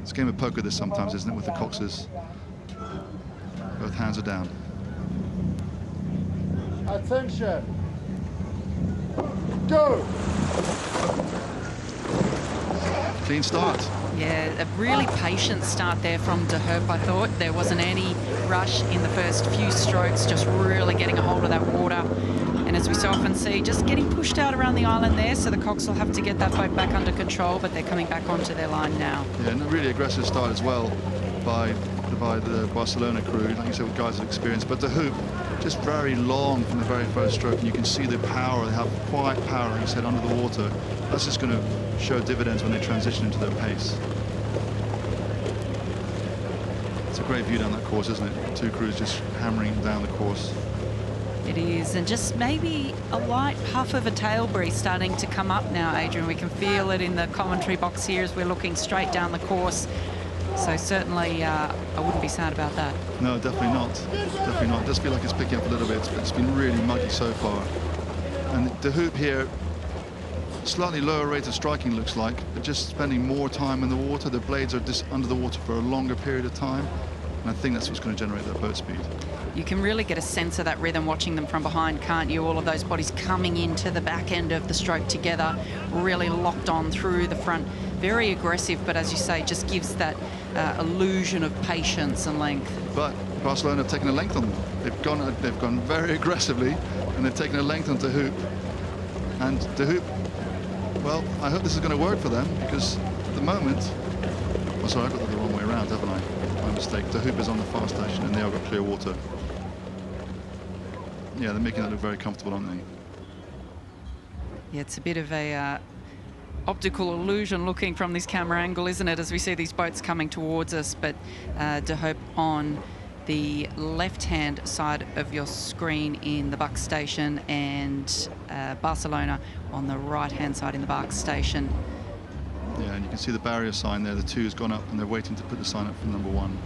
It's a game of poker this sometimes, isn't it, with the coxes? Both hands are down. Attention. Go. Clean start. Yeah, a really patient start there from De Hoop, I thought. There wasn't any rush in the first few strokes, just really getting a hold of that water. And as we so often see, just getting pushed out around the island there, so the Cox will have to get that boat back under control, but they're coming back onto their line now. Yeah, and a really aggressive start as well by the Barcelona crew, like you said, with guys of experience. But De Hoop, just very long from the very first stroke, and you can see the power. They have quiet power, like you said, under the water. That's just going to show dividends when they transition into their pace. It's a great view down that course, isn't it? Two crews just hammering down the course. It is, and just maybe a light puff of a tail breeze starting to come up now, Adrian. We can feel it in the commentary box here as we're looking straight down the course. So certainly, I wouldn't be sad about that. No, definitely not. Definitely not. It does feel like it's picking up a little bit, but it's been really muggy so far. And De Hoop here, slightly lower rate of striking, looks like. They're just spending more time in the water. The blades are just under the water for a longer period of time. And I think that's what's going to generate that boat speed. You can really get a sense of that rhythm watching them from behind, can't you? All of those bodies coming into the back end of the stroke together, really locked on through the front. Very aggressive, but as you say, just gives that illusion of patience and length. But Barcelona have taken a length on them. They've gone very aggressively, and they've taken a length on De Hoop. And De Hoop, well, I hope this is going to work for them, because at the moment, oh, sorry, I've got that the wrong way around, haven't I? My mistake. De Hoop is on the far station, and they have got clear water. Yeah, they're making that look very comfortable, aren't they? Yeah, it's a bit of a optical illusion looking from this camera angle, isn't it, as we see these boats coming towards us. But De Hoop on the left-hand side of your screen in the Buck station, and Barcelona on the right-hand side in the Bark station. Yeah, and you can see the barrier sign there. The 2 has gone up, and they're waiting to put the sign up for number 1.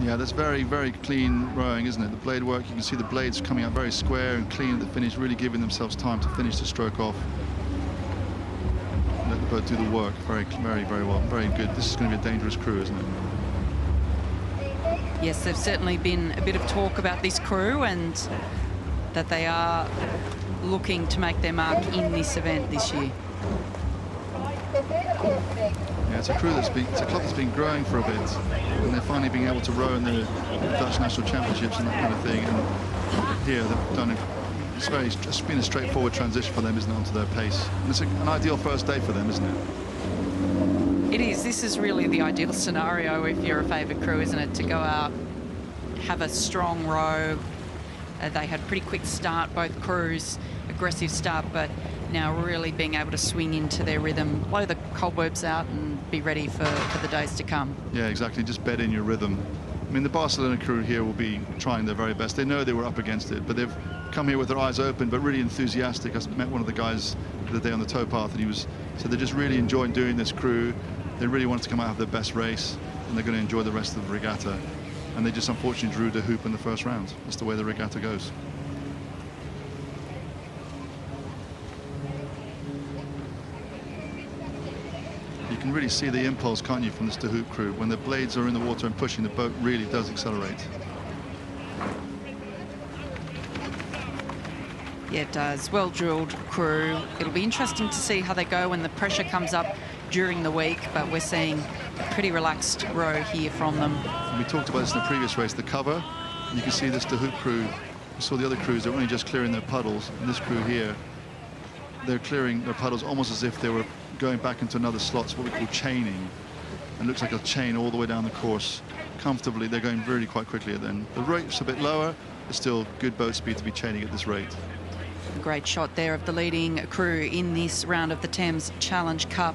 Yeah, that's very, very clean rowing, isn't it? The blade work, you can see the blades coming out very square and clean at the finish, really giving themselves time to finish the stroke off. Let the boat do the work very, very, very well. Very good. This is going to be a dangerous crew, isn't it? Yes, there's certainly been a bit of talk about this crew, and that they are looking to make their mark in this event this year. Yeah, it's a crew it's a club that's been growing for a bit, and they're finally being able to row in the Dutch National Championships and that kind of thing. And here they've done it's just been a straightforward transition for them, isn't it, onto their pace. And it's an ideal first day for them, isn't it? It is. This is really the ideal scenario if you're a favoured crew, isn't it? To go out, have a strong row. They had a pretty quick start, both crews, aggressive start, but now really being able to swing into their rhythm, blow the cobwebs out and be ready for the days to come. Yeah, exactly. Just bed in your rhythm. I mean, the Barcelona crew here will be trying their very best. They know they were up against it, but they've come here with their eyes open, but really enthusiastic. I met one of the guys the other day on the towpath, and he said they just really enjoyed doing this crew. They really wanted to come out and have their best race, and they're going to enjoy the rest of the regatta. And they just unfortunately drew De Hoop in the first round. That's the way the regatta goes. You can really see the impulse, can't you, from this De Hoop crew. When the blades are in the water and pushing, the boat really does accelerate. Yeah, it does. Well-drilled crew. It'll be interesting to see how they go when the pressure comes up during the week, but we're seeing a pretty relaxed row here from them. And we talked about this in the previous race, the cover. You can see this De Hoop crew. We saw the other crews, they're only just clearing their puddles. And this crew here, they're clearing their puddles almost as if they were going back into another slot. It's what we call chaining. And it looks like a chain all the way down the course. Comfortably, they're going really quite quickly at then. The rate's a bit lower, but still good boat speed to be chaining at this rate. A great shot there of the leading crew in this round of the Thames Challenge Cup.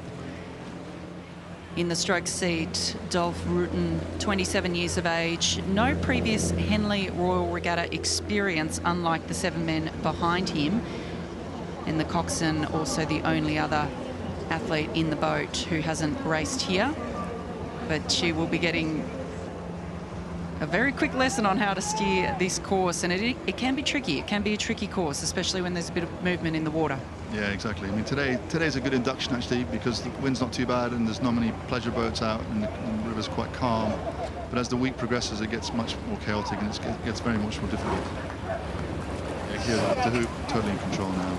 In the stroke seat, Dolph Rutten, 27 years of age, no previous Henley Royal Regatta experience, unlike the 7 men behind him. And the coxswain, also the only other athlete in the boat who hasn't raced here. But she will be getting a very quick lesson on how to steer this course, and it can be tricky. It can be a tricky course, especially when there's a bit of movement in the water. Yeah, exactly. I mean, today's a good induction actually, because the wind's not too bad and there's not many pleasure boats out, and the river's quite calm. But as the week progresses, it gets much more chaotic and it gets very much more difficult. Yeah, here, the hoop totally in control now.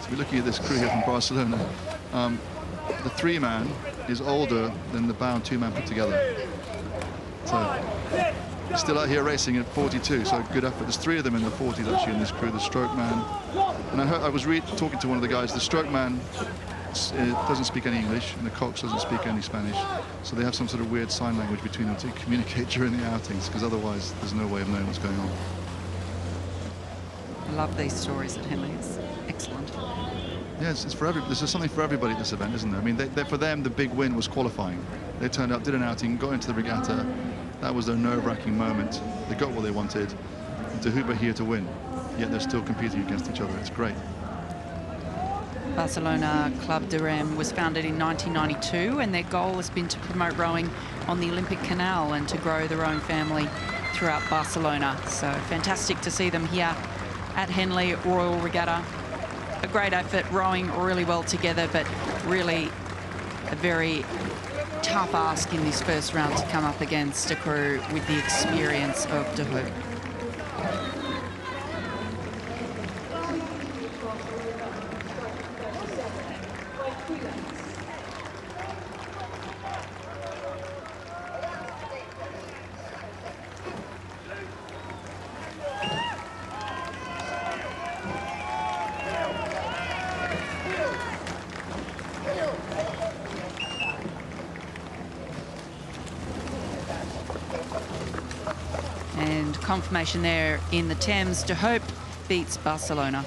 So we're looking at this crew here from Barcelona. The 3-man is older than the bow and 2-man put together. So still out here racing at 42, so good effort. There's 3 of them in the 40s actually in this crew, the stroke man. And I was talking to one of the guys, the stroke man doesn't speak any English, and the cox doesn't speak any Spanish, so they have some sort of weird sign language between them to communicate during the outings, because otherwise there's no way of knowing what's going on. I love these stories at Henley. It's excellent. Yeah, it's for there's something for everybody at this event, isn't there? I mean, for them, the big win was qualifying. They turned up, did an outing, got into the regatta. That was their nerve-wracking moment. They got what they wanted. And to Hooper here to win, yet they're still competing against each other. It's great. Barcelona C.R.Z.V was founded in 1992, and their goal has been to promote rowing on the Olympic Canal and to grow the rowing family throughout Barcelona. So fantastic to see them here at Henley Royal Regatta. A great effort, rowing really well together, but really a very tough ask in this first round to come up against a crew with the experience of De Hoop. And confirmation there in the Thames, De Hoop beats Barcelona.